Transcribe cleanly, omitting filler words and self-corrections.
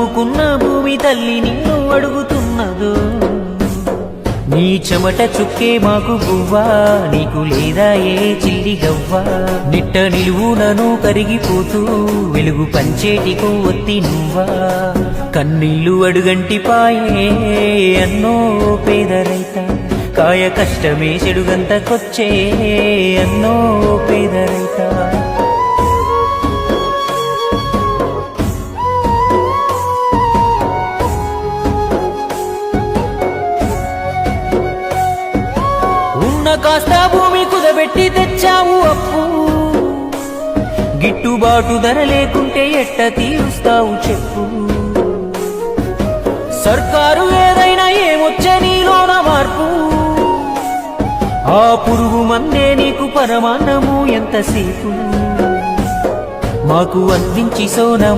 నమ్ముకున్న భూమి తల్లి నిన్ను అడుగుతున్నదో నీ చెమట చుక్కే మాకు గువ్వా నీకు లేదా ఏ చిల్లి గవ్వా నిట్ట నిలువునను కరిగిపోతూ వెలుగు పంచేటికో ఒత్తి నువ్వా కన్నీళ్లు అడుగంటి పాయే అన్నో పేద రైత కాయ కష్టమే చెడుగంతకొచ్చే అన్నో పేద రైత కాస్త భూమి కుదబెట్టి తెచ్చావు అప్పు గిట్టుబాటు ధర లేకుంటే ఎట్ట తీరుస్తావు చెప్పు సర్కారు ఏదైనా ఏమొచ్చే నీలోన మార్పు ఆ పురుగు మందే నీకు పరమాన్నము ఎంతసేపు మాకు అందించి సోన